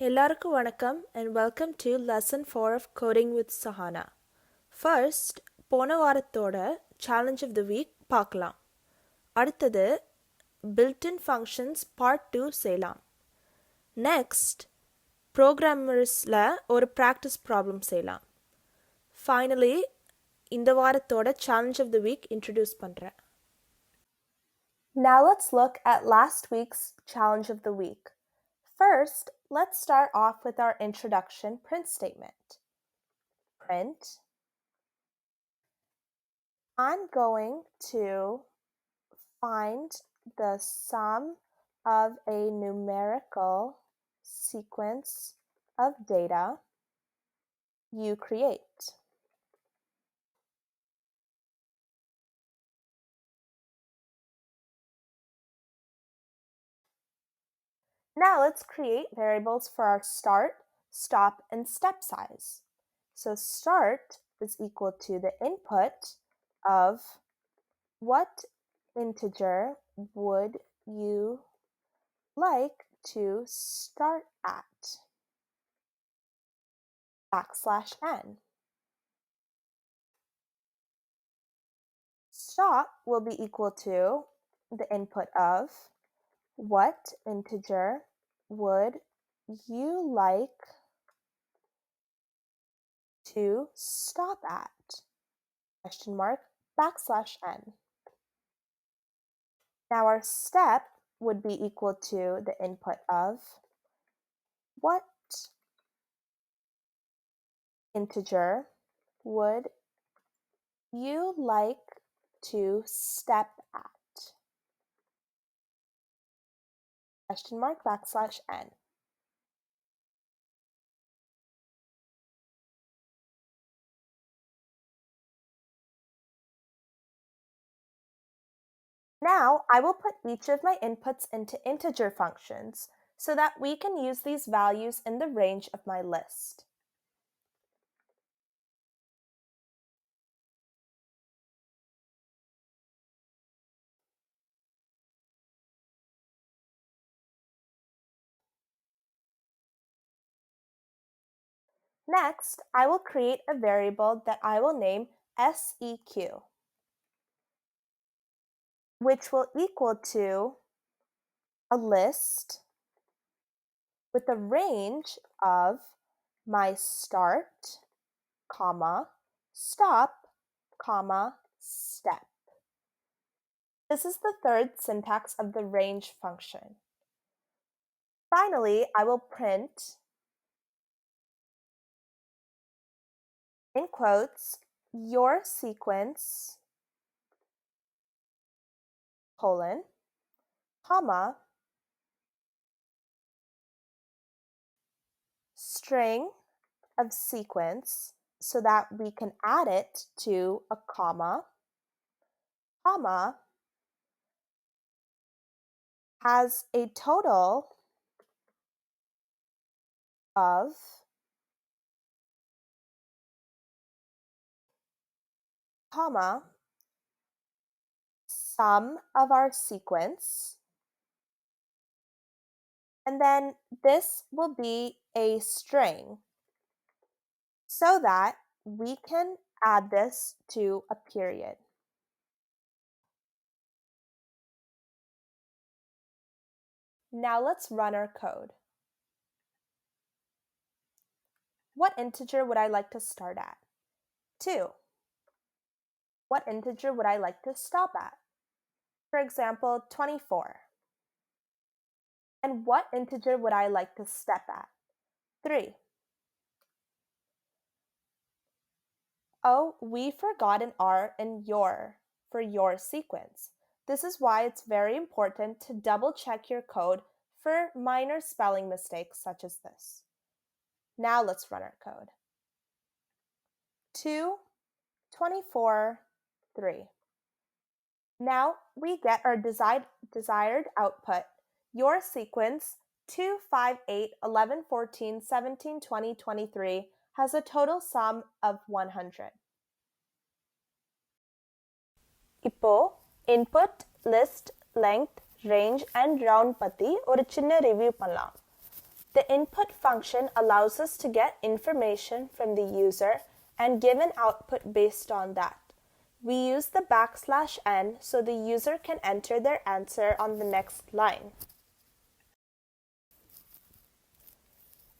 எல்லாருக்கும் வணக்கம் and welcome to lesson 4 of coding with Sahana. First, போன வாரத்தோட challenge of the week பார்க்கலாம். அடுத்தது built-in functions part 2 செய்யலாம். Next, programmersல ஒரு practice problem செய்யலாம். Finally, இந்த வாரத்தோட challenge of the week introduce பண்றேன். Now let's look at last week's challenge of the week. First, let's start off with our introduction print statement. Print. I'm going to find the sum of a numerical sequence of data you create. Now let's create variables for our start, stop, and step size. So start is equal to the input of what integer would you like to start at? \n. Stop will be equal to the input of what integer would you like to stop at? !n. Now our step would be equal to the input of what integer would you like to step at? !n. Now I will put each of my inputs into integer functions so that we can use these values in the range of my list. Next, I will create a variable that I will name seq, which will equal to a list with a range of my start, comma, stop, comma, step. This is the third syntax of the range function. Finally, I will print in quotes your sequence, colon, comma, string of sequence so that we can add it to a comma, has a total of comma, sum of our sequence, and then this will be a string so that we can add this to a period. Now let's run our code. What integer would I like to start at? 2. What integer would I like to stop at? For example, 24. And what integer would I like to step at? 3. Oh, we forgot an R in your for your sequence. This is why it's very important to double check your code for minor spelling mistakes such as this. Now let's run our code. 2, 24, 3. Now we get our desired output. Your sequence 2, 5, 8, 11, 14, 17, 20, 23 has a total sum of 100. இப்போ input, list, length, range and round பத்தி ஒரு சின்ன review பண்ணலாம். The input function allows us to get information from the user and give an output based on that. We use the \n so the user can enter their answer on the next line.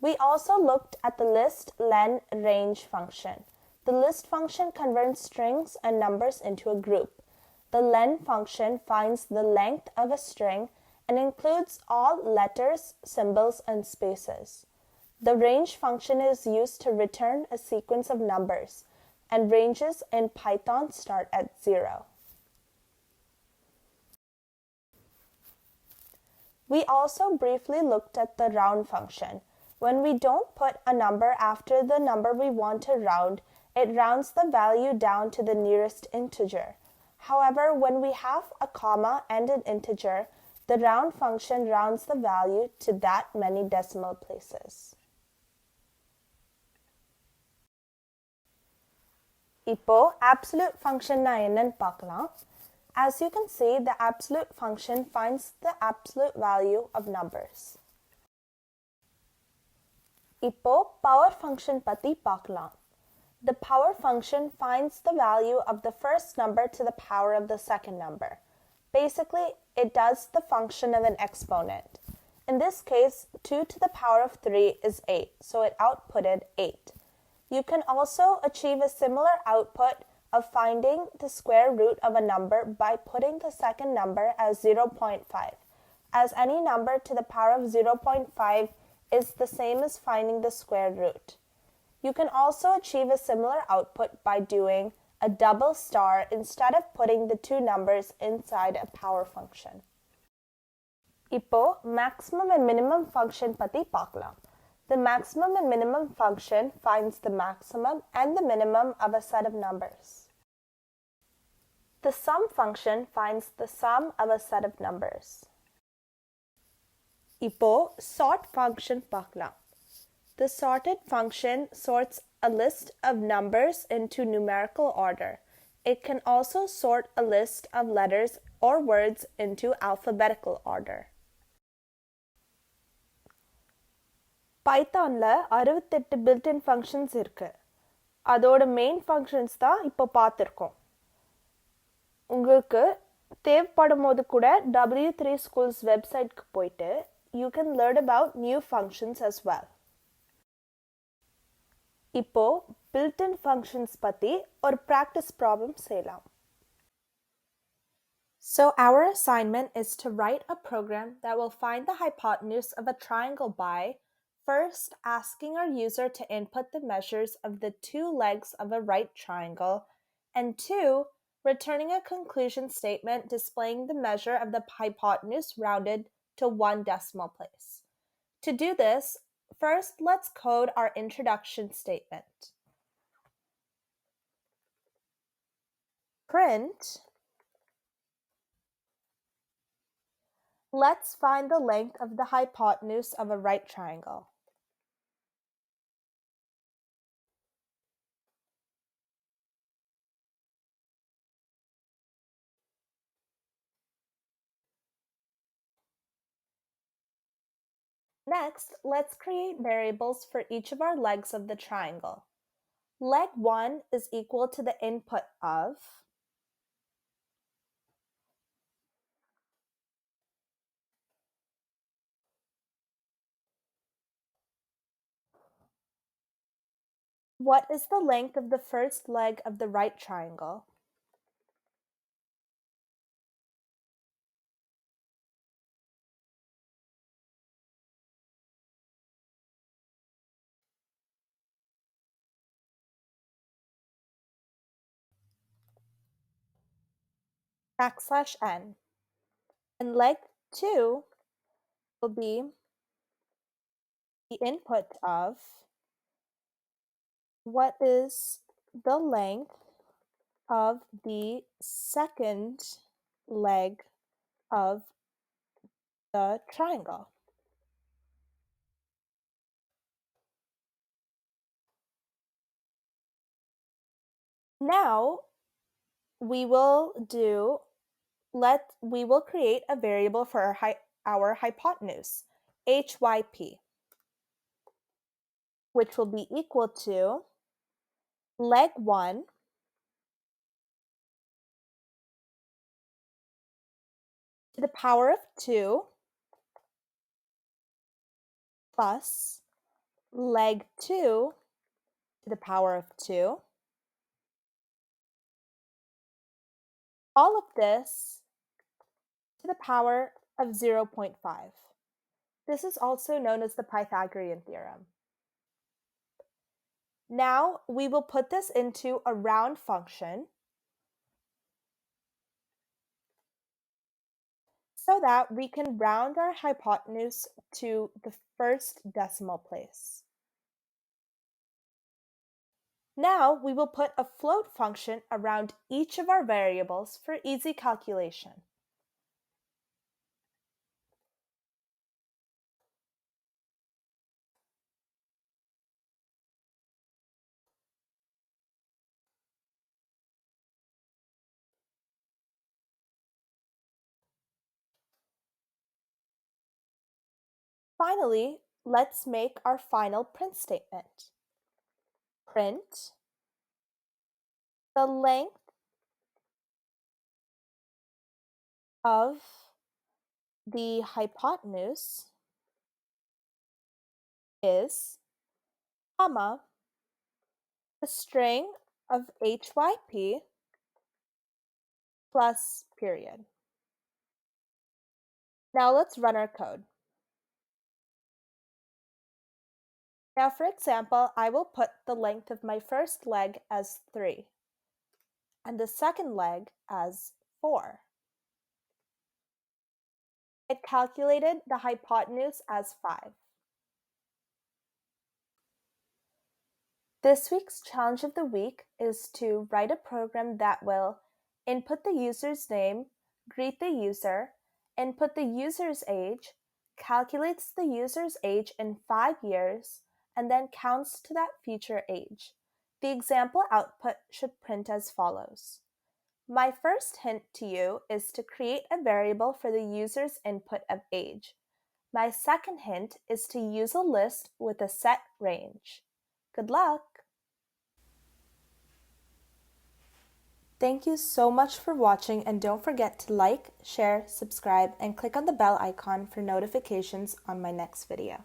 We also looked at the list len range function. The list function converts strings and numbers into a group. The len function finds the length of a string and includes all letters, symbols, and spaces. The range function is used to return a sequence of numbers, and ranges in Python start at 0. We also briefly looked at the round function. When we don't put a number after the number we want to round, it rounds the value down to the nearest integer. However, when we have a comma and an integer, the round function rounds the value to that many decimal places. இப்போ absolute function na என்னன்னு பார்க்கலாம். As you can see, the absolute function finds the absolute value of numbers. இப்போ power function பத்தி பார்க்கலாம். The power function finds the value of the first number to the power of the second number. Basically, it does the function of an exponent. In this case, 2 to the power of 3 is 8, so it outputted 8. You can also achieve a similar output of finding the square root of a number by putting the second number as 0.5, as any number to the power of 0.5 is the same as finding the square root. You can also achieve a similar output by doing a double star instead of putting the two numbers inside a power function. இப்போ maximum and minimum function பத்தி பார்க்கலாம். The maximum and minimum function finds the maximum and the minimum of a set of numbers. The sum function finds the sum of a set of numbers. இப்போ sort function பார்க்கலாம். The sorted function sorts a list of numbers into numerical order. It can also sort a list of letters or words into alphabetical order. பைத்தான்ல 68 built-in functions இருக்கு. அதோட main functions தான் இப்போ பார்த்துருக்கோம். உங்களுக்கு தேவைப்படும் போது கூட W3 Schools வெப்சைட்க்கு போயிட்டு you can learn about new functions as well. இப்போ built-in functions பத்தி ஒரு practice problem செய்யலாம். So our assignment is to write a program that will find the hypotenuse of a triangle by first asking our user to input the measures of the two legs of a right triangle, and 2, returning a conclusion statement displaying the measure of the hypotenuse rounded to 1 decimal place. To do this, first let's code our introduction statement. Print, let's find the length of the hypotenuse of a right triangle. Next, let's create variables for each of our legs of the triangle. Leg 1 is equal to the input of what is the length of the first leg of the right triangle? \n. And leg 2 will be the input of what is the length of the second leg of the triangle. Now we will create a variable for our hypotenuse, hyp. which will be equal to leg 1 to the power of 2 plus leg 2 to the power of 2. All of this to the power of 0.5. This is also known as the Pythagorean theorem. Now we will put this into a round function so that we can round our hypotenuse to the first decimal place. Now we will put a float function around each of our variables for easy calculation. Finally, let's make our final print statement. Print the length of the hypotenuse is, comma, the string of HYP plus period. Now let's run our code. Now for example, I will put the length of my first leg as 3 and the second leg as 4. It calculated the hypotenuse as 5. This week's challenge of the week is to write a program that will input the user's name, greet the user, input the user's age, calculates the user's age in 5 years, and then counts to that future age. The example output should print as follows. My first hint to you is to create a variable for the user's input of age. My second hint is to use a list with a set range. Good luck! Thank you so much for watching, and don't forget to like, share, subscribe, and click on the bell icon for notifications on my next video.